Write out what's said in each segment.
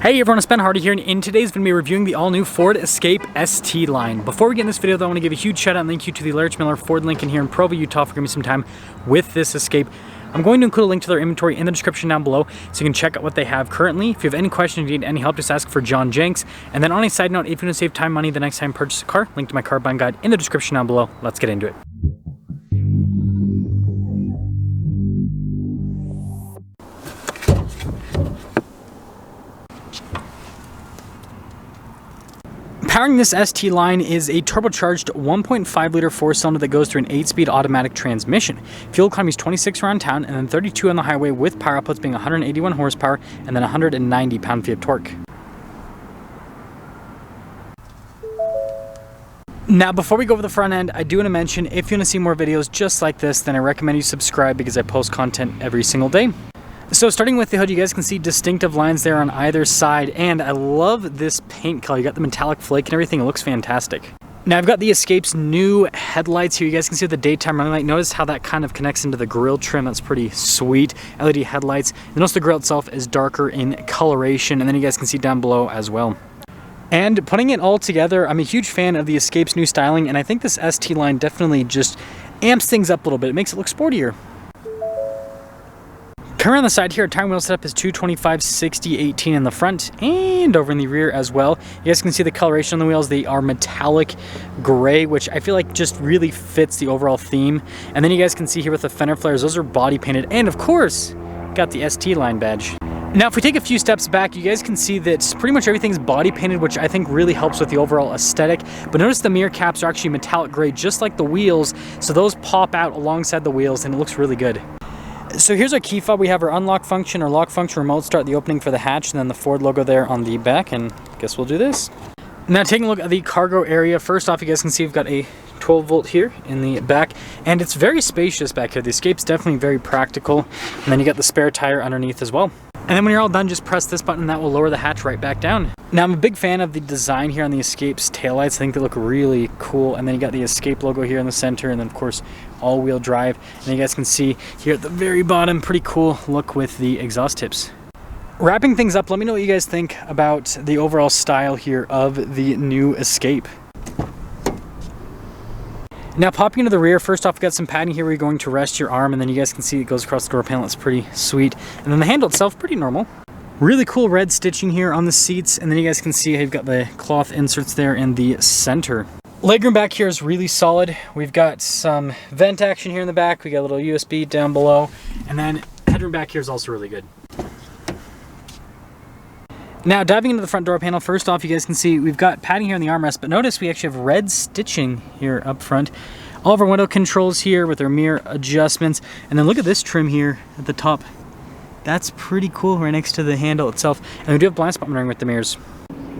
Hey everyone, it's Ben Hardy here, and in today's video, we're reviewing the all-new Ford Escape ST line. Before we get in this video, though, I want to give a huge shout out and thank you to the Larry H. Miller Ford Lincoln here in Provo, Utah for giving me some time with this Escape. I'm going to include a link to their inventory in the description down below so you can check out what they have currently. If you have any questions or need any help, just ask for John Jenks. And then on a side note, if you want to save time, money the next time you purchase a car, link to my car buying guide in the description down below. Let's get into it. Powering this ST line is a turbocharged 1.5 liter four-cylinder that goes through an 8-speed automatic transmission. Fuel economy is 26 around town and then 32 on the highway, with power outputs being 181 horsepower and then 190 pound-feet of torque. Now, before we go over the front end, I do want to mention, if you want to see more videos just like this, then I recommend you subscribe because I post content every single day. So starting with the hood, you guys can see distinctive lines there on either side, and I love this paint color. You got the metallic flake and everything. It looks fantastic. Now I've got the Escape's new headlights here. You guys can see the daytime running light. Notice how that kind of connects into the grille trim. That's pretty sweet. LED headlights. And notice the grille itself is darker in coloration, and then you guys can see down below as well. And putting it all together, I'm a huge fan of the Escape's new styling, and I think this ST line definitely just amps things up a little bit. It makes it look sportier. Coming on the side here, our tire wheel setup is 225/60/18 in the front and over in the rear as well. You guys can see the coloration on the wheels. They are metallic gray, which I feel like just really fits the overall theme. And then you guys can see here with the fender flares, those are body painted. And of course, got the ST line badge. Now, if we take a few steps back, you guys can see that pretty much everything's body painted, which I think really helps with the overall aesthetic. But notice the mirror caps are actually metallic gray, just like the wheels. So those pop out alongside the wheels and it looks really good. So here's our key fob. We have our unlock function, or lock function, remote start, the opening for the hatch, and then the Ford logo there on the back, and I guess we'll do this. Now taking a look at the cargo area, first off you guys can see we've got a 12 volt here in the back, and it's very spacious back here. The Escape's definitely very practical, and then you got the spare tire underneath as well. And then when you're all done, just press this button and that will lower the hatch right back down. Now I'm a big fan of the design here on the Escape's taillights. I think they look really cool. And then you got the Escape logo here in the center, and then of course all-wheel drive. And you guys can see here at the very bottom, pretty cool look with the exhaust tips. Wrapping things up, let me know what you guys think about the overall style here of the new Escape. Now popping into the rear, first off we got some padding here where you're going to rest your arm, and then you guys can see it goes across the door panel. It's pretty sweet. And then the handle itself, pretty normal. Really cool red stitching here on the seats, and then you guys can see how you've got the cloth inserts there in the center. Legroom back here is really solid. We've got some vent action here in the back. We got a little USB down below, and then headroom back here is also really good. Now diving into the front door panel, first off you guys can see we've got padding here in the armrest, but notice we actually have red stitching here up front. All of our window controls here with our mirror adjustments, and then look at this trim here at the top. That's pretty cool, right next to the handle itself. And we do have blind spot monitoring with the mirrors.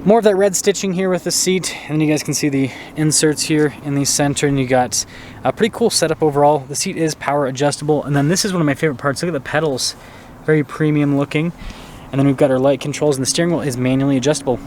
More of that red stitching here with the seat, and then you guys can see the inserts here in the center, and you got a pretty cool setup overall. The seat is power adjustable, and then this is one of my favorite parts. Look at the pedals, very premium looking. And then we've got our light controls, and the steering wheel is manually adjustable.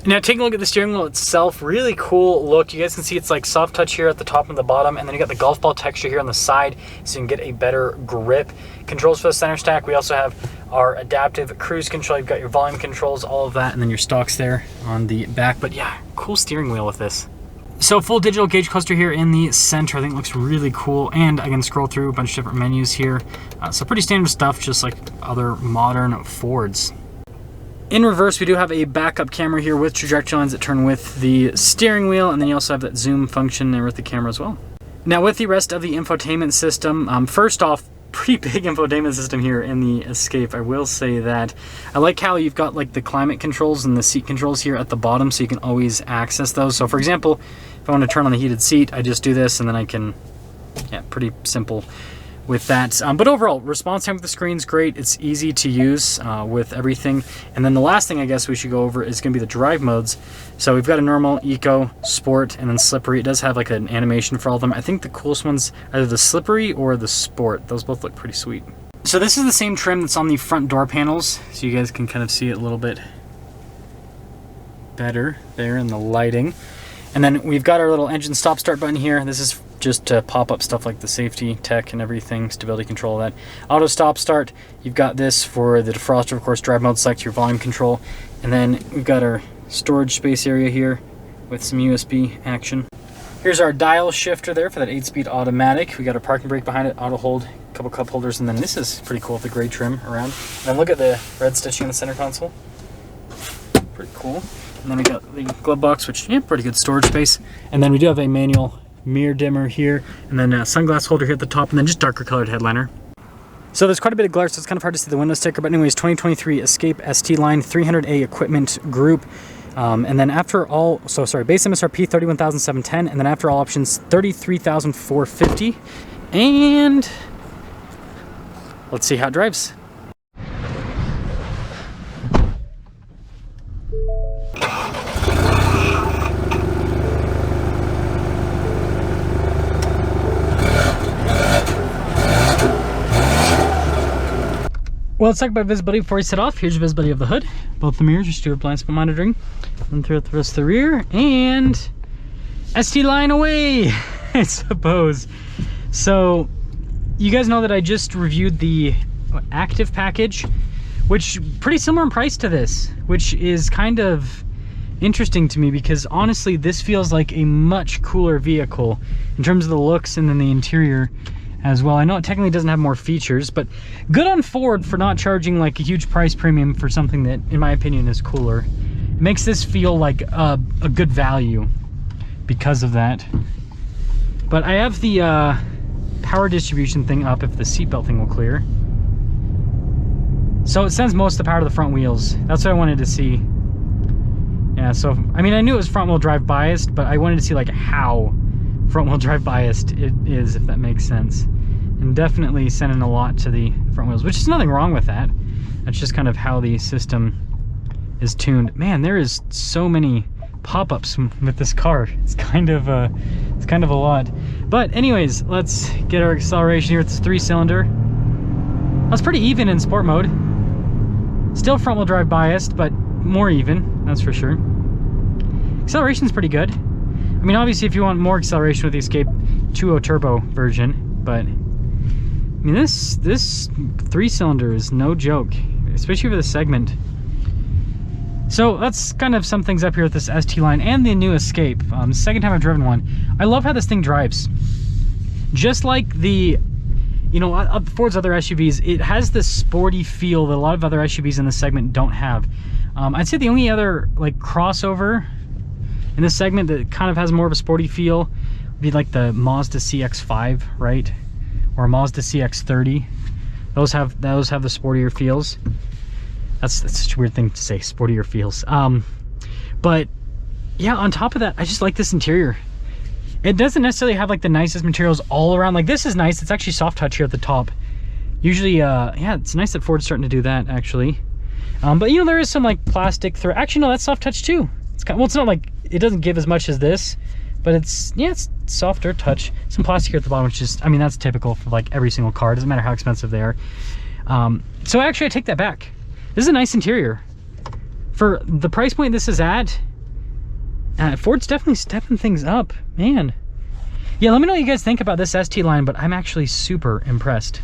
Now taking a look at the steering wheel itself, really cool look. You guys can see it's like soft touch here at the top and the bottom, and then you got the golf ball texture here on the side so you can get a better grip. Controls for the center stack. We also have our adaptive cruise control. You've got your volume controls, all of that, and then your stocks there on the back. But yeah, cool steering wheel with this. So full digital gauge cluster here in the center, I think looks really cool, and I can scroll through a bunch of different menus here. So pretty standard stuff, just like other modern Fords. In reverse, we do have a backup camera here with trajectory lines that turn with the steering wheel, and then you also have that zoom function there with the camera as well. Now with the rest of the infotainment system, first off, pretty big infotainment system here in the Escape, I will say that. I like how you've got like the climate controls and the seat controls here at the bottom, so you can always access those. So for example, if I want to turn on the heated seat, I just do this and then I can, yeah, pretty simple with that. But overall, response time with the screen's great. It's easy to use with everything. And then the last thing I guess we should go over is going to be the drive modes. So we've got a normal, eco, sport, and then slippery. It does have like an animation for all of them. I think the coolest one's either the slippery or the sport. Those both look pretty sweet. So this is the same trim that's on the front door panels, so you guys can kind of see it a little bit better there in the lighting. And then we've got our little engine stop start button here. This is just to pop up stuff like the safety tech and everything, stability control, that. Auto stop start, you've got this for the defroster, of course, drive mode select, your volume control. And then we've got our storage space area here with some USB action. Here's our dial shifter there for that 8-speed automatic. We got a parking brake behind it, auto hold, a couple cup holders, and then this is pretty cool with the gray trim around. And then look at the red stitching in the center console. Pretty cool. And then we got the glove box, which, yeah, pretty good storage space. And then we do have a manual mirror dimmer here, and then a sunglass holder here at the top, and then just darker colored headliner. So there's quite a bit of glare, so it's kind of hard to see the window sticker, but anyways, 2023 Escape ST line, 300A equipment group. And then after all, so sorry, base MSRP 31,710, and then after all options 33,450. And let's see how it drives. Well, let's talk about visibility before we set off. Here's your visibility of the hood, both the mirrors, your steward blind spot monitoring, and throughout the rest of the rear, and ST line away, I suppose. So you guys know that I just reviewed the active package, which pretty similar in price to this, which is kind of interesting to me because honestly, this feels like a much cooler vehicle in terms of the looks and then the interior as well. I know it technically doesn't have more features, but good on Ford for not charging like a huge price premium for something that, in my opinion, is cooler. It makes this feel like a good value because of that. But I have the power distribution thing up if the seatbelt thing will clear. So it sends most of the power to the front wheels. That's what I wanted to see. Yeah, so, I mean, I knew it was front wheel drive biased, but I wanted to see like how front wheel drive biased it is, if that makes sense. And definitely sending a lot to the front wheels, which is nothing wrong with that. That's just kind of how the system is tuned. Man, there is so many pop-ups with this car. It's kind of a lot. But anyways, let's get our acceleration here. It's 3-cylinder. That's pretty even in sport mode. Still front wheel drive biased, but more even, that's for sure. Acceleration's pretty good. I mean, obviously, if you want more acceleration with the Escape 2.0 turbo version, but I mean, this 3-cylinder is no joke, especially for the segment. So that's kind of some things up here with this ST line and the new Escape. Second time I've driven one. I love how this thing drives. Just like the, you know, Ford's other SUVs, it has this sporty feel that a lot of other SUVs in this segment don't have. I'd say the only other like crossover in this segment that kind of has more of a sporty feel would be like the Mazda CX-5, right? Or Mazda CX-30. Those have the sportier feels. That's such a weird thing to say, sportier feels. But yeah, on top of that, I just like this interior. It doesn't necessarily have like the nicest materials all around. Like this is nice. It's actually soft touch here at the top. Usually, yeah, it's nice that Ford's starting to do that actually. But you know, there is some like plastic through. Actually, no, that's soft touch too. It's kind of, well, it's not like, it doesn't give as much as this, but it's, yeah, it's softer touch. Some plastic here at the bottom, which is, I mean, that's typical for like every single car. It doesn't matter how expensive they are. So actually, I take that back. This is a nice interior. For the price point this is at, Ford's definitely stepping things up, man. Yeah, let me know what you guys think about this ST line, but I'm actually super impressed.